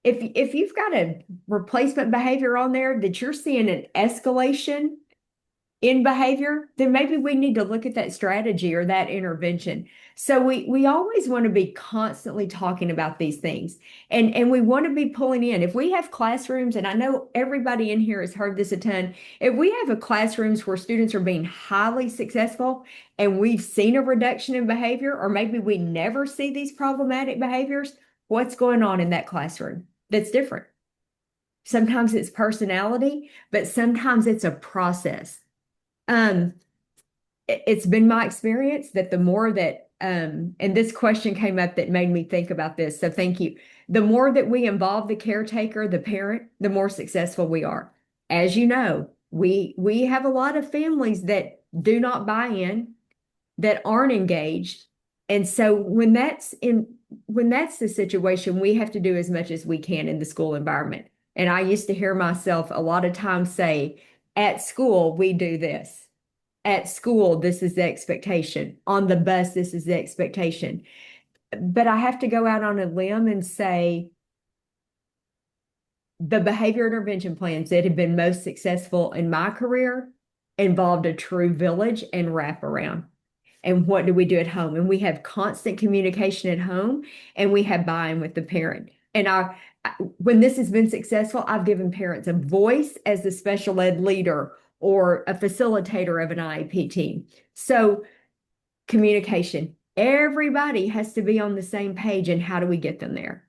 If you've got a replacement behavior on there that you're seeing an escalation in behavior, then maybe we need to look at that strategy or that intervention. So we always want to be constantly talking about these things, and we want to be pulling in. If we have classrooms, and I know everybody in here has heard this a ton, if we have a classrooms where students are being highly successful and we've seen a reduction in behavior, or maybe we never see these problematic behaviors, what's going on in that classroom that's different? Sometimes it's personality, but sometimes it's a process. Um, it's been my experience that the more that, and this question came up that made me think about this, so thank you. The more that we involve the caretaker, the parent, the more successful we are. As you know, we have a lot of families that do not buy in, that aren't engaged. And so when that's the situation, we have to do as much as we can in the school environment. And I used to hear myself a lot of times say, at school, we do this. At school, this is the expectation. On the bus, this is the expectation. But I have to go out on a limb and say the behavior intervention plans that have been most successful in my career involved a true village and wraparound. And what do we do at home? And we have constant communication at home, and we have buy-in with the parent. And when this has been successful, I've given parents a voice as the special ed leader or a facilitator of an IEP team. So communication, Everybody has to be on the same page. And how do we get them there?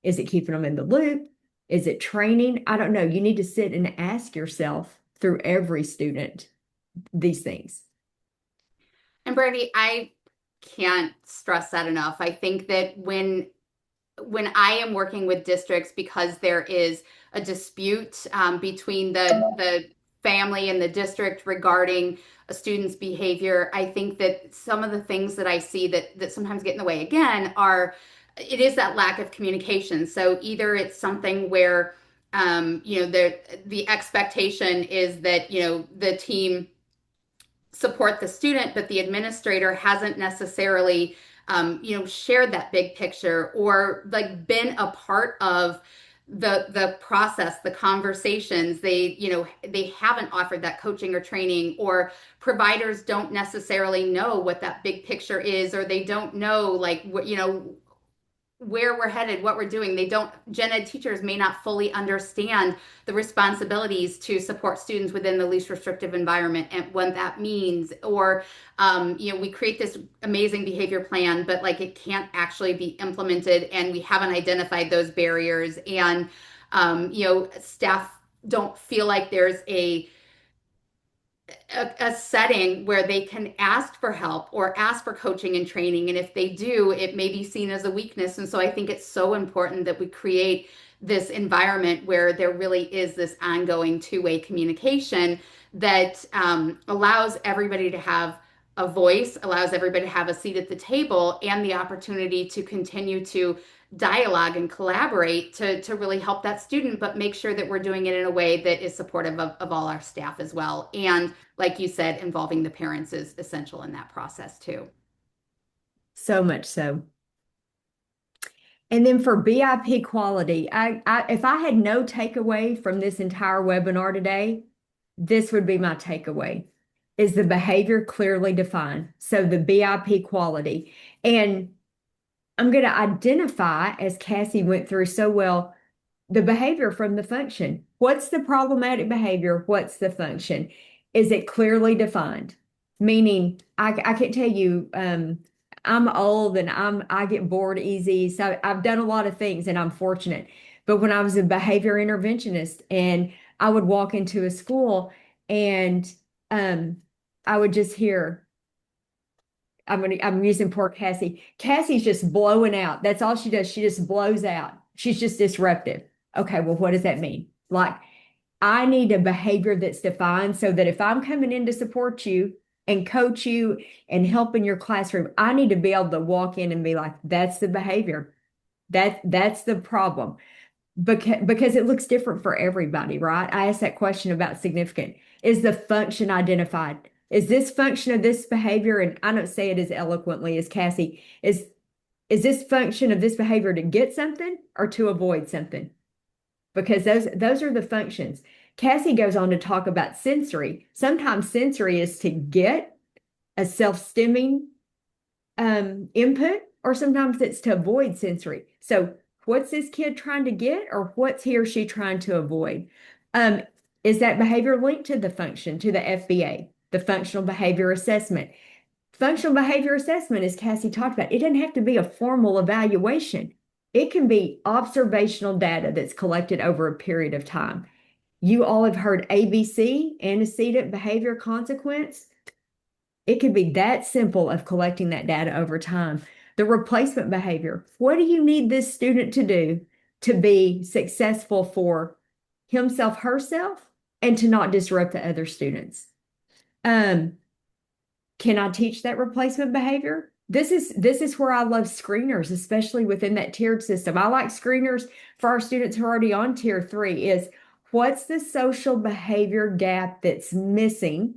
Is it keeping them in the loop? Is it training? I don't know. You need to sit and ask yourself through every student these things. And Brandy, I can't stress that enough. I think that when I am working with districts, because there is a dispute between the family and the district regarding a student's behavior, I think that some of the things that I see that sometimes get in the way again are it is that lack of communication. So either it's something where the expectation is that the team support the student, but the administrator hasn't necessarily, shared that big picture or like been a part of the process, the conversations. They haven't offered that coaching or training, or providers don't necessarily know what that big picture is, or they don't know like what where we're headed, what we're doing. They don't, gen ed teachers may not fully understand the responsibilities to support students within the least restrictive environment and what that means. Or, we create this amazing behavior plan, but like it can't actually be implemented and we haven't identified those barriers. And, staff don't feel like there's a setting where they can ask for help or ask for coaching and training. And if they do, it may be seen as a weakness. And so I think it's so important that we create this environment where there really is this ongoing two-way communication that allows everybody to have a voice, allows everybody to have a seat at the table, and the opportunity to continue to dialogue and collaborate to really help that student, but make sure that we're doing it in a way that is supportive of all our staff as well. And like you said, involving the parents is essential in that process too. So much so. And then for BIP quality, if I had no takeaway from this entire webinar today, this would be my takeaway. Is the behavior clearly defined? So the BIP quality. And I'm going to identify, as Cassie went through so well, the behavior from the function. What's the problematic behavior? What's the function? Is it clearly defined? Meaning, I can't tell you, I'm old and I get bored easy. So I've done a lot of things and I'm fortunate. But when I was a behavior interventionist and I would walk into a school and I would just hear, I'm using poor Cassie. Cassie's just blowing out. That's all she does. She just blows out. She's just disruptive. Okay, well, what does that mean? Like, I need a behavior that's defined so that if I'm coming in to support you and coach you and help in your classroom, I need to be able to walk in and be like, that's the behavior. That's the problem. Because it looks different for everybody, right? I asked that question about significant. Is the function identified? Is this function of this behavior, and I don't say it as eloquently as Cassie, is this function of this behavior to get something or to avoid something? Because those are the functions. Cassie goes on to talk about sensory. Sometimes sensory is to get a self-stemming input, or sometimes it's to avoid sensory. So what's this kid trying to get, or what's he or she trying to avoid? Is that behavior linked to the function, to the FBA, the functional behavior assessment? Functional behavior assessment, as Cassie talked about, it doesn't have to be a formal evaluation. It can be observational data that's collected over a period of time. You all have heard ABC, antecedent behavior consequence. It could be that simple of collecting that data over time. The replacement behavior. What do you need this student to do to be successful for himself, herself, and to not disrupt the other students? Can I teach that replacement behavior? This is where I love screeners, especially within that tiered system. I like screeners for our students who are already on tier 3 is what's the social behavior gap that's missing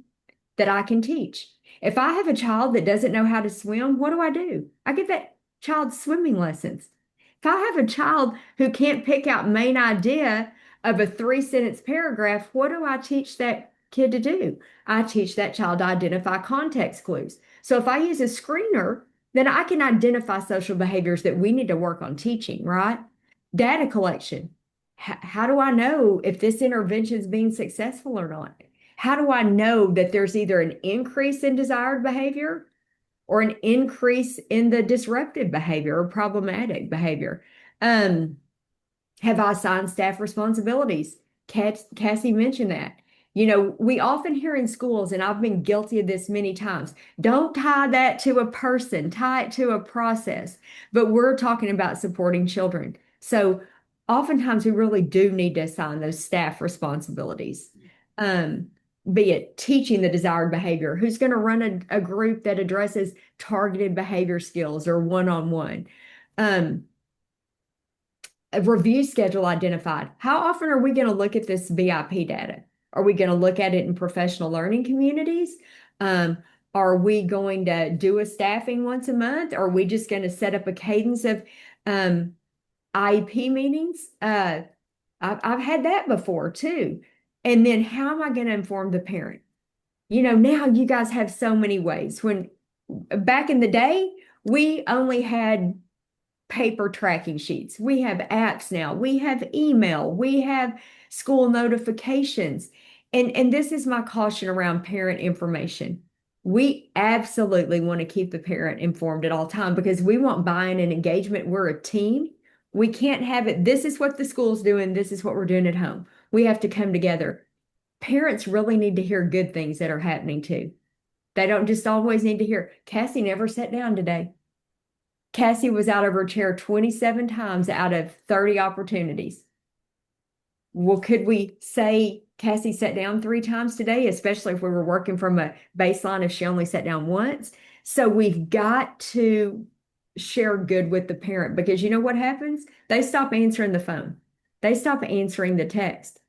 that I can teach? If I have a child that doesn't know how to swim, what do? I give that child swimming lessons. If I have a child who can't pick out main idea of a 3-sentence paragraph, what do I teach that kid to do? I teach that child to identify context clues. So if I use a screener, then I can identify social behaviors that we need to work on teaching, right? Data collection. How do I know if this intervention is being successful or not? How do I know that there's either an increase in desired behavior or an increase in the disruptive behavior or problematic behavior. Um, have I assigned staff responsibilities? Cassie mentioned that. You know, we often hear in schools, and I've been guilty of this many times, don't tie that to a person, tie it to a process. But we're talking about supporting children. So oftentimes we really do need to assign those staff responsibilities. Um, be it teaching the desired behavior, who's going to run a group that addresses targeted behavior skills or one-on-one. A review schedule identified. How often are we going to look at this BIP data? Are we going to look at it in professional learning communities? Um, are we going to do a staffing once a month? Are we just going to set up a cadence of IEP meetings? I've had that before too. And then how am I going to inform the parent? You know, now you guys have so many ways. When back in the day, we only had paper tracking sheets. We have apps now. We have email. We have school notifications. And this is my caution around parent information. We absolutely want to keep the parent informed at all time because we want buy-in and engagement. We're a team. We can't have it. This is what the school's doing. This is what we're doing at home. We have to come together. Parents really need to hear good things that are happening too. They don't just always need to hear, Cassie never sat down today. Cassie was out of her chair 27 times out of 30 opportunities. Well, could we say Cassie sat down 3 times today, especially if we were working from a baseline if she only sat down once? So we've got to share good with the parent because you know what happens? They stop answering the phone. They stop answering the text.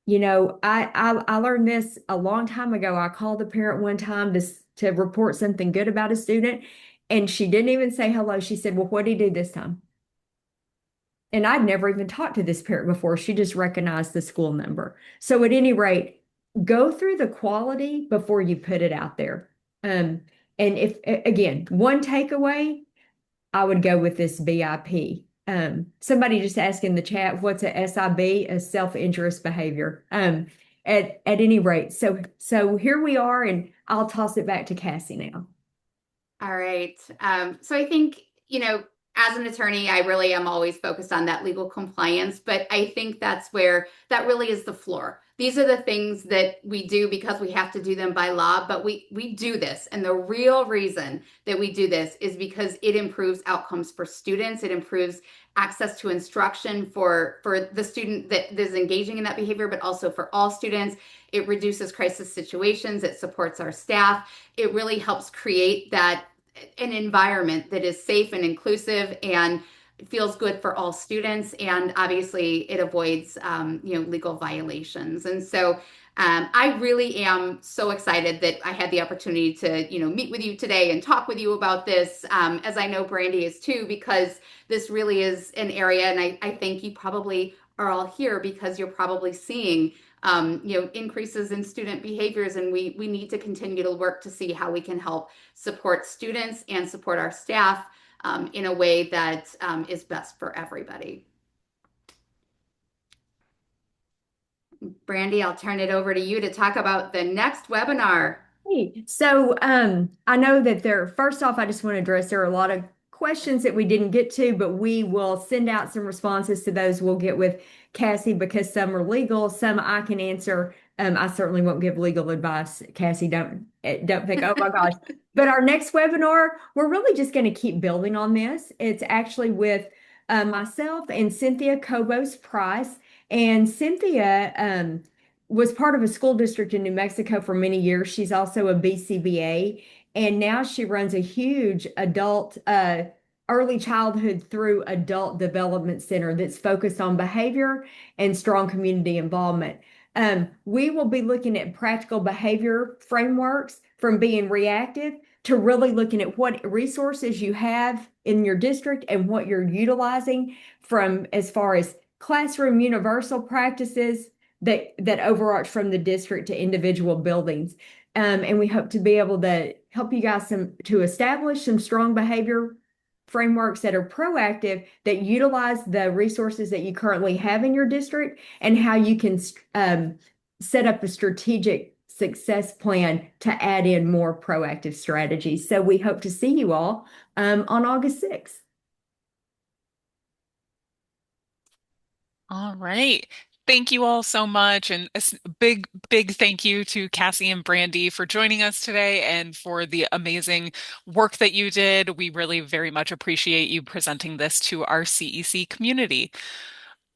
You know, I learned this a long time ago. I called the parent one time to report something good about a student, and she didn't even say hello. She said, "Well, what did he do this time?" And I'd never even talked to this parent before. She just recognized the school number. So at any rate, go through the quality before you put it out there. And if again, one takeaway, I would go with this BIP. Somebody just asked in the chat, what's a SIB? A self-interest behavior. At any rate, so here we are, and I'll toss it back to Cassie now. All right. So I think, as an attorney, I really am always focused on that legal compliance, but I think that's where that really is the floor. These are the things that we do because we have to do them by law, but we do this. And the real reason that we do this is because it improves outcomes for students. It improves access to instruction for the student that is engaging in that behavior, but also for all students. It reduces crisis situations. It supports our staff. It really helps create an environment that is safe and inclusive and feels good for all students. And obviously it avoids, legal violations. And so I really am so excited that I had the opportunity to, meet with you today and talk with you about this, as I know Brandy is too, because this really is an area, and I think you probably are all here because you're probably seeing increases in student behaviors, and we need to continue to work to see how we can help support students and support our staff in a way that is best for everybody. Brandy, I'll turn it over to you to talk about the next webinar. Hey, so I know that first off, I just want to address there are a lot of questions that we didn't get to, but we will send out some responses to those. We'll get with Cassie because some are legal, some I can answer. I certainly won't give legal advice. Cassie, don't think, oh my gosh. But our next webinar, we're really just going to keep building on this. It's actually with myself and Cynthia Cobos Price. And Cynthia was part of a school district in New Mexico for many years. She's also a BCBA, and now she runs a huge adult early childhood through adult development center that's focused on behavior and strong community involvement. We will be looking at practical behavior frameworks from being reactive to really looking at what resources you have in your district and what you're utilizing from as far as classroom universal practices that overarch from the district to individual buildings. And we hope to be able to help you guys to establish some strong behavior frameworks that are proactive, that utilize the resources that you currently have in your district, and how you can set up a strategic success plan to add in more proactive strategies. So we hope to see you all on August 6th. All right. Thank you all so much. And big, big thank you to Cassie and Brandy for joining us today and for the amazing work that you did. We really very much appreciate you presenting this to our CEC community.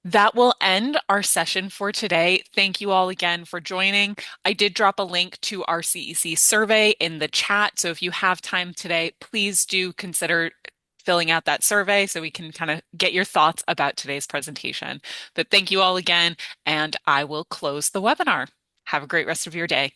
That will end our session for today. Thank you all again for joining. I did drop a link to our CEC survey in the chat. So if you have time today, please do consider filling out that survey so we can kind of get your thoughts about today's presentation. But thank you all again, and I will close the webinar. Have a great rest of your day.